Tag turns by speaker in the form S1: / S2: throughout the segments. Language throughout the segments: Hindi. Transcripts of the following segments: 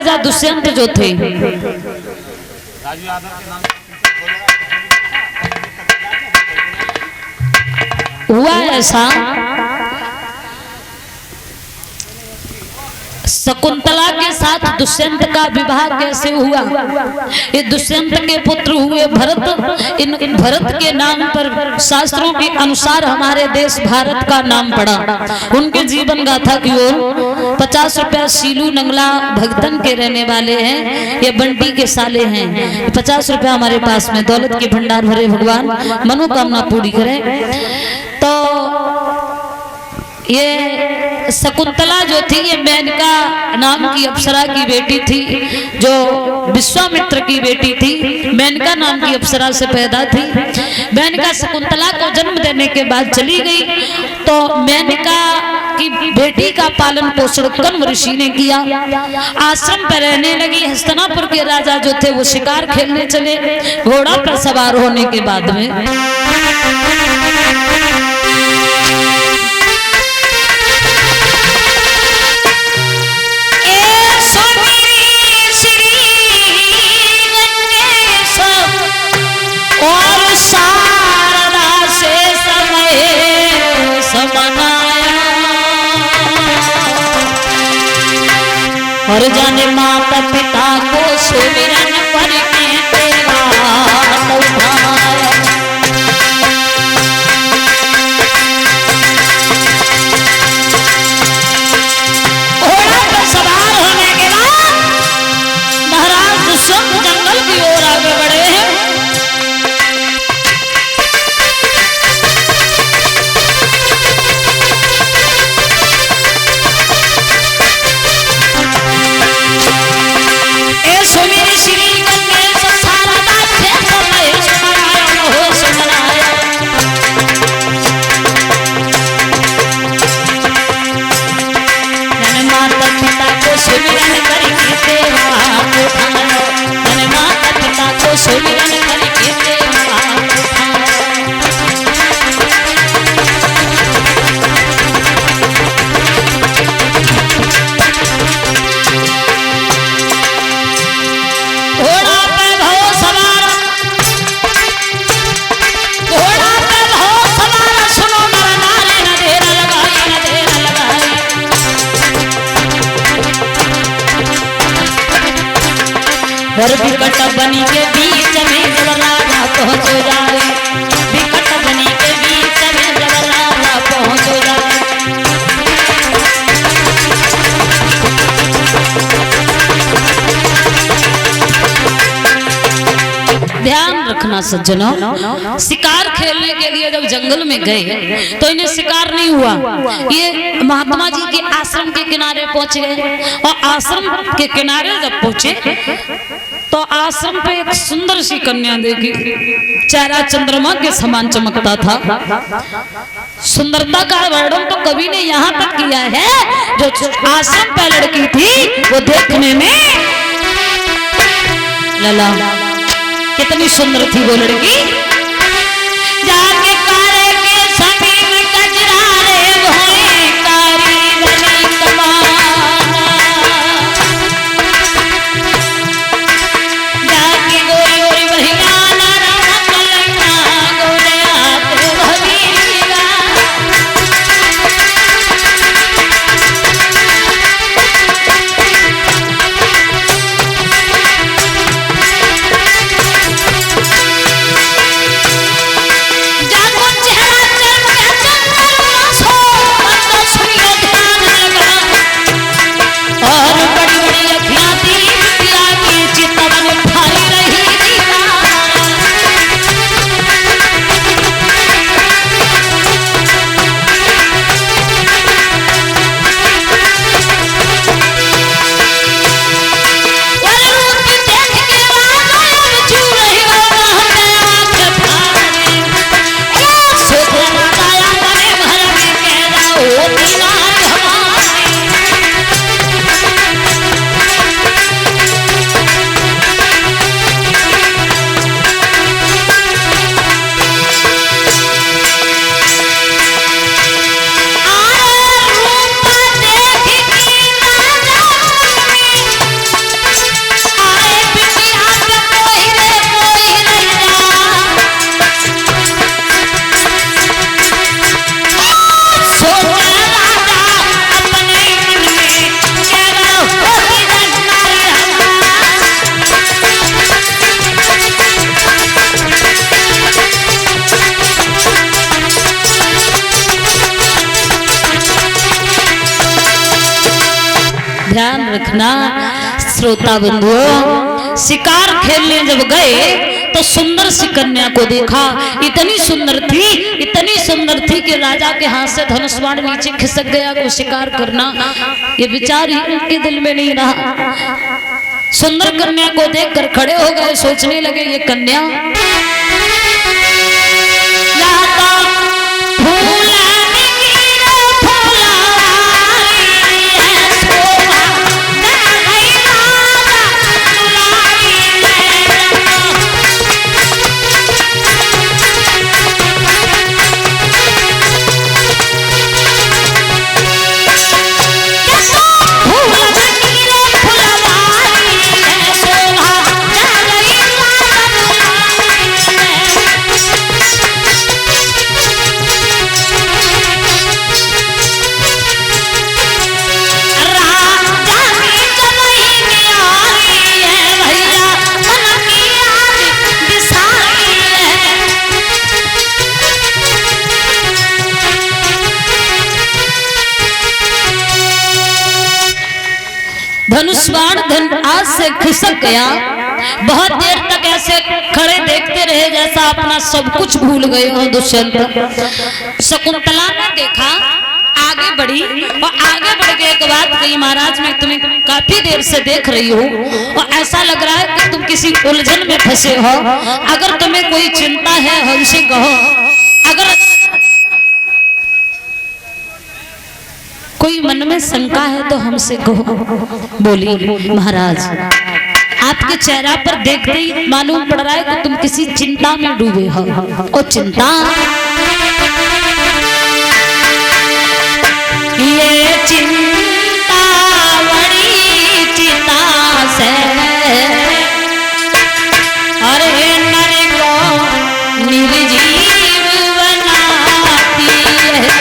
S1: राजा दुष्यंत जो थे, हुआ ऐसा शकुंतला के साथ दुष्यंत का विवाह कैसे हुआ। ये दुष्यंत के पुत्र हुए भरत। इन भरत के नाम पर शास्त्रों के अनुसार हमारे देश भारत का नाम पड़ा। उनके जीवन गाथा की ओर 50 रुपया सीलू नंगला भगतन के रहने वाले हैं, ये बंटी के साले हैं। 50 रुपया हमारे पास में दौलत के भंडार भरे, भगवान मनोकामना पूरी करें। तो ये शकुंतला जो थी, ये मेनका नाम की अप्सरा की बेटी थी, जो विश्वामित्र की बेटी थी। मेनका नाम की अप्सरा से पैदा थी। मेनका शकुंतला को जन्म देने के बाद चली गई, तो मेनका की बेटी का पालन पोषण कण्व ऋषि ने किया। आश्रम पर रहने लगी। हस्तिनापुर के राजा जो थे वो शिकार खेलने चले। घोड़ा पर सवार होने के बाद में और जाने माता पिता को सुमिरन करके तेरा उठाया। घोड़ा पर सवार होने के बाद महाराज दुष्यंत जंगल की ओर आगे बढ़े हैं। और विकट बनी के बीच में जब राजा पहुँच जाए, विकट बनी के बीच में जब राजा पहुँच जाए। ध्यान रखना सज्जनों, शिकार खेलने के लिए जब जंगल में गए तो इन्हें शिकार नहीं हुआ। ये महात्मा जी के आश्रम के किनारे पहुंच गए, और आश्रम के किनारे जब पहुंचे तो आश्रम पे एक सुंदर सी कन्या देखी। चेहरा चंद्रमा के समान चमकता था। सुंदरता का वर्णन तो कवि ने यहाँ तक किया है, जो आश्रम पे लड़की थी वो देखने में लला कितनी सुंदर थी वो लड़की। जाके कारे के समीप कजरारे भोए कारी बनी कमाना, जाके गोरी गोरी बहियाना राम कलैया गोरियात भगीरा। जा रखना श्रोता बंधुओं, शिकार खेलने जब गए तो सुंदर सी कन्या को देखा। इतनी सुंदर थी कि राजा के हाथ से धनुष बाण नीचे खिसक गया। को शिकार करना ये विचार ही उनके दिल में नहीं रहा। सुंदर कन्या को देखकर खड़े हो गए, सोचने लगे ये कन्या धनुष बाण आज से खिसक गया। बहुत देर तक ऐसे खड़े देखते रहे जैसा अपना सब कुछ भूल गए हो दुष्यंत। शकुंतला ने देखा, आगे बढ़ी और आगे बढ़ के एक बात कही, महाराज मैं तुम्हें काफी देर से देख रही हूँ और ऐसा लग रहा है कि तुम किसी उलझन में फंसे हो। अगर तुम्हें कोई चिंता है हमसे कहो, अगर कोई मन में शंका है तो हमसे कहो। बोली महाराज आपके चेहरा पर देखते ही मालूम पड़ रहा है कि तुम किसी चिंता में डूबे हो। और चिंता, ये चिंता बड़ी चिंता से अरे नर को निर्जीव बनाती है।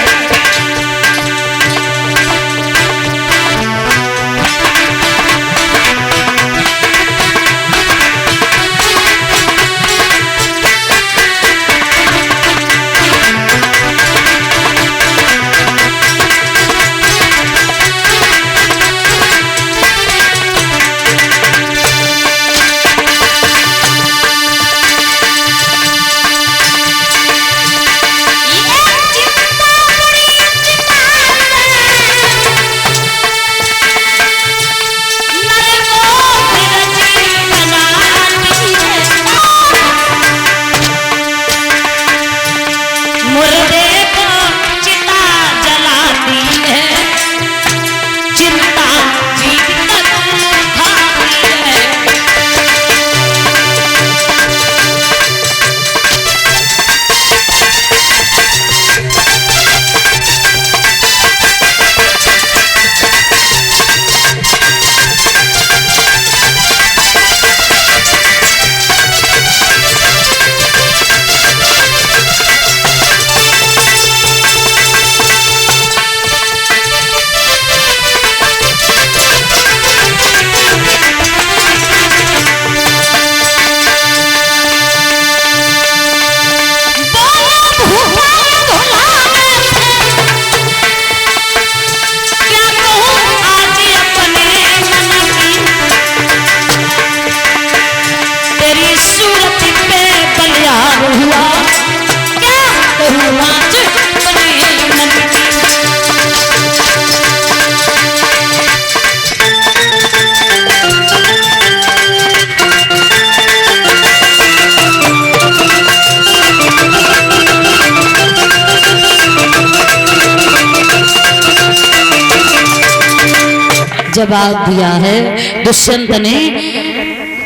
S1: जवाब दिया है दुष्यंत ने।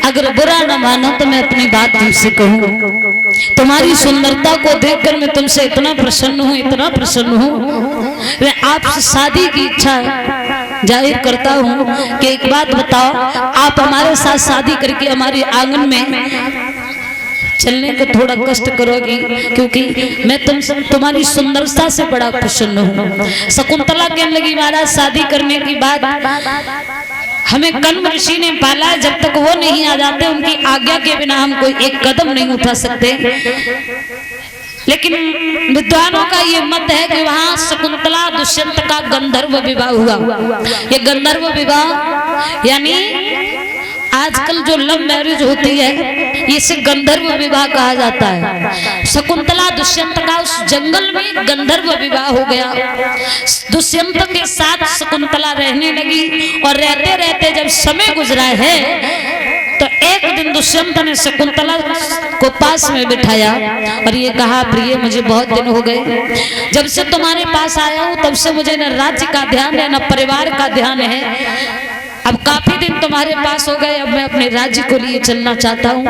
S1: अगर बुरा न मानो तो मैं अपनी बात तुमसे कहूँ, तुम्हारी सुंदरता को देखकर मैं तुमसे इतना प्रसन्न हूँ, मैं आपसे शादी की इच्छा जाहिर करता हूँ कि एक बात बताओ, आप हमारे साथ शादी करके हमारे आंगन में चलने को थोड़ा कष्ट करोगी, क्योंकि मैं तुम्हारी सुंदरता से बड़ा प्रसन्न हूँ। शकुंतला कहने लगी महाराज शादी करने की बात हमें कण्व ऋषि ने पाला है, जब तक वो नहीं आ जाते उनकी आज्ञा के बिना हम कोई एक कदम नहीं उठा सकते। लेकिन विद्वानों का ये मत है कि वहां शकुंतला दुष्यंत का गंधर्व विवाह हुआ। ये गंधर्व विवाह यानी आजकल जो लव मैरिज होती है इसे गंधर्व विवाह कहा जाता है। शकुंतला दुष्यंत का उस जंगल में गंधर्व विवाह हो गया। दुष्यंत के साथ शकुंतला रहने लगी और रहते रहते जब समय गुजरा है तो एक दिन दुष्यंत ने शकुंतला को पास में बिठाया और ये कहा, प्रिय मुझे बहुत दिन हो गए जब से तुम्हारे पास आया हूँ, तब से मुझे न राज्य का ध्यान है न परिवार का ध्यान है। अब काफी दिन तुम्हारे पास हो गए, अब मैं अपने राज्य को लिए चलना चाहता हूँ।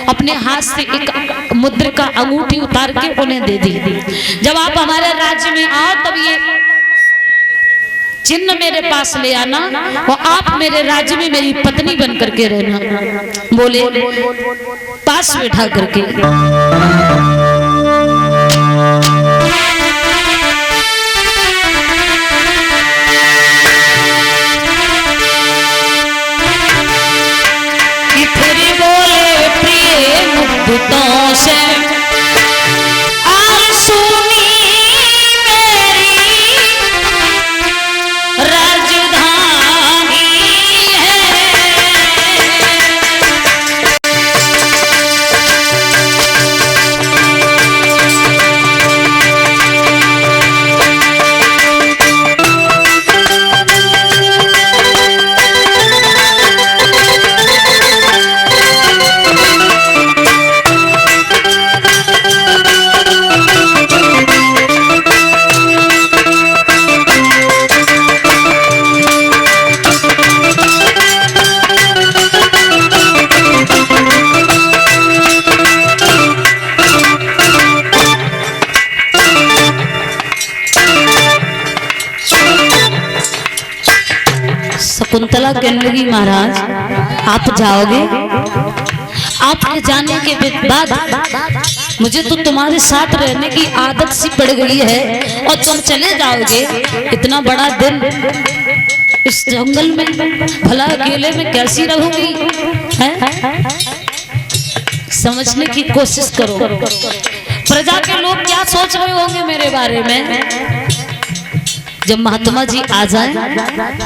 S1: अपने हाथ से एक मुद्रिका अंगूठी उतार के उन्हें दे दी। जब आप हमारे राज्य में आओ तब ये चिन्ह मेरे पास ले आना और आप मेरे राज्य में मेरी पत्नी बन करके रहना। बोले पास बैठा करके। फिर बोले प्रिय मुद्दों से शकुंतला कहने लगी, महाराज आप जाओगे, आपके जाने के बाद मुझे तो तुम्हारे साथ रहने की आदत सी पड़ गई है और तुम चले जाओगे। इतना बड़ा दिन इस जंगल में भला अकेले में कैसी रहूंगी है? समझने की कोशिश करो। प्रजा के लोग क्या सोच रहे होंगे मेरे बारे में। जब महात्मा जी आ जाए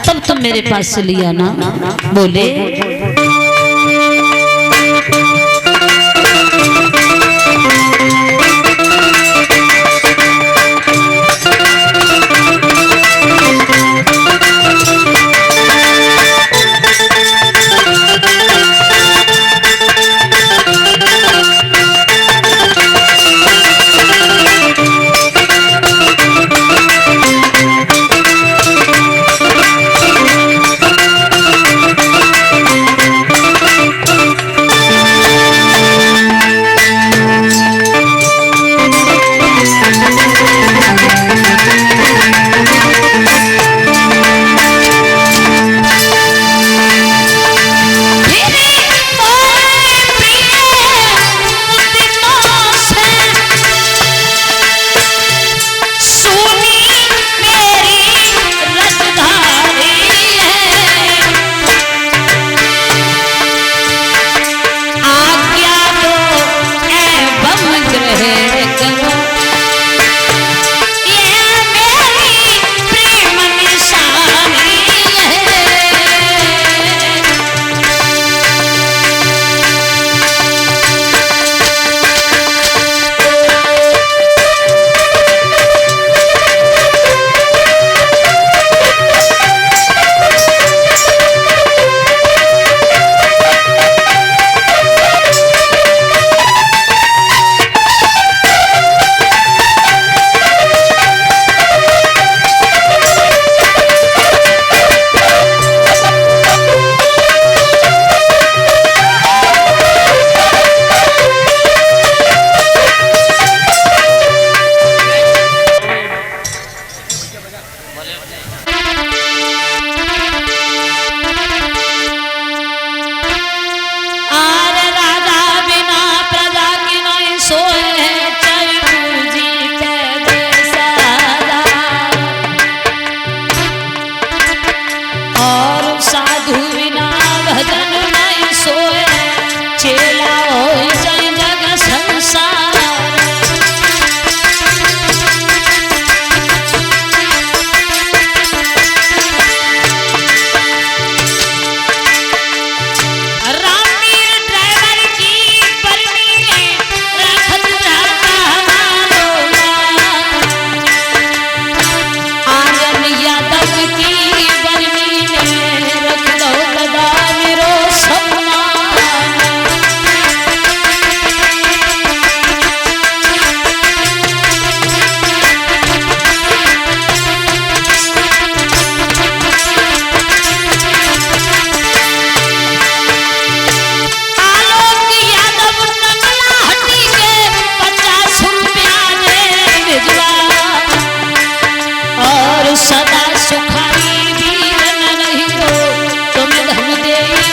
S1: तब तुम मेरे पास चली आना। बोले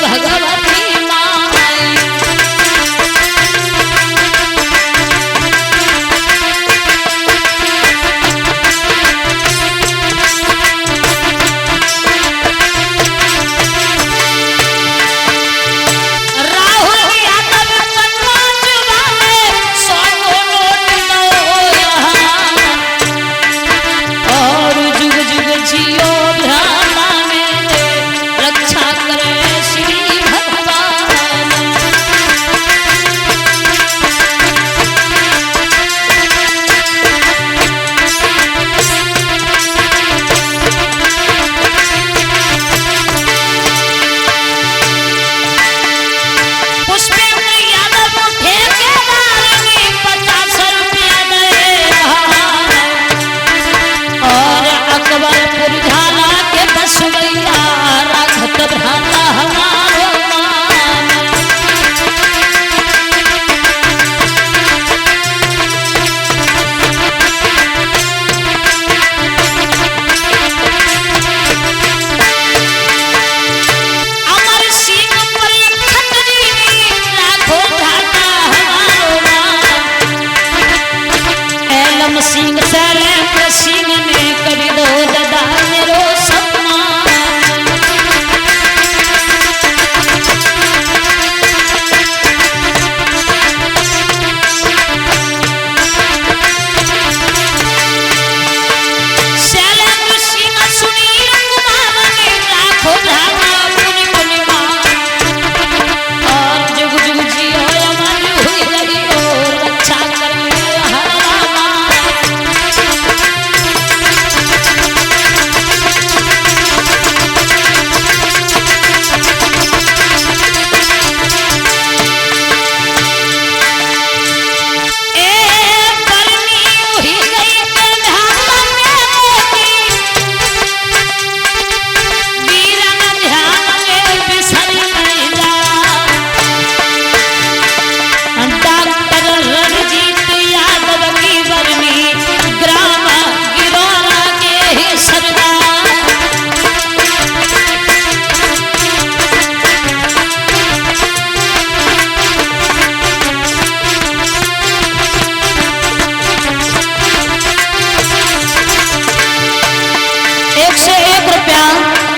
S1: भगवती माई। राहुल यादव मनोज वाले 100 नोट दो यहाँ, और जुग जुग जियो ब्रह्मा में रक्षा करे श्री भगवान। पुष्पेंद्र यादव ठेकेदार ने 50 रुपया दे, और अकबरपुर झाला के बसवैया राघत भ्राता हमारो मान। अमर सिंह परिखंडी राघो भ्राता हमारो मान। एलम सिंह शैलेंद्र सिंह ने करी दो दादा मेरो सम्मान। शैलेंद्र सिंह सुनील कुमार ने राघो भ्राता मुनि मुनि मान। और जुग जुग जियो अमर हुई रही और रक्षा करे हर रामा।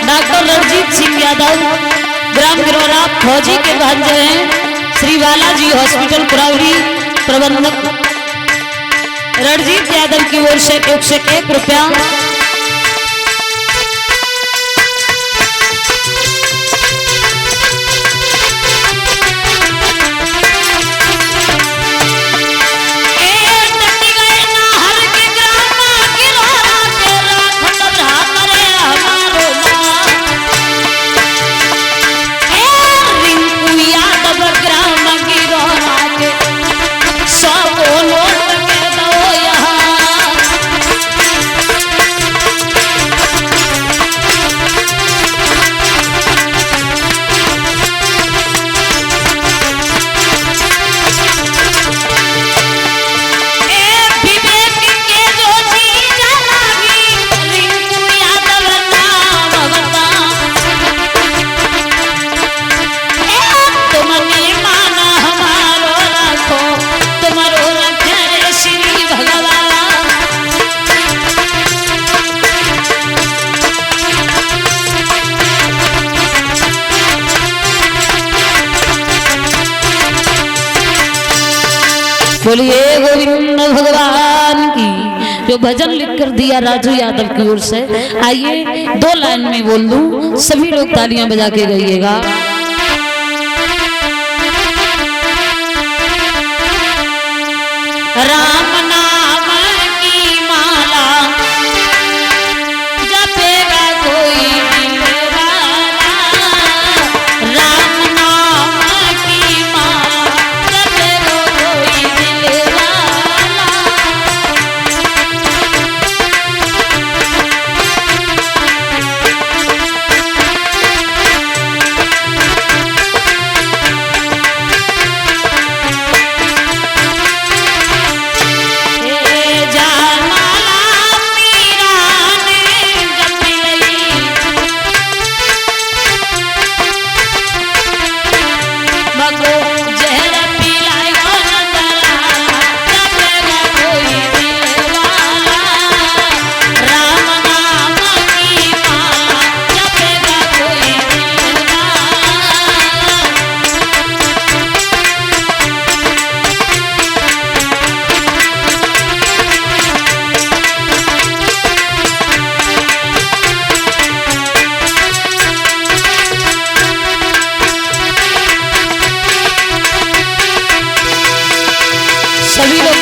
S1: डॉक्टर रणजीत सिंह यादव ग्राम गिरौरा फौजी के भांजे हैं, श्री बालाजी हॉस्पिटल कुरावली प्रबंधक रणजीत यादव की ओर से 101 रुपया। बोलिए गोविंद भगवान की। जो भजन लिख कर दिया राजू यादव की ओर से, आइए 2 लाइन में बोल दूं, सभी लोग तालियां बजा के गाइएगा। राम नाम की माला जपेगा कोई दिल वाला, राम नाम की माला जपेगा कोई दिल वाला।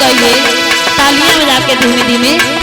S1: गाइए तालियां बजा के धीमे धीमे।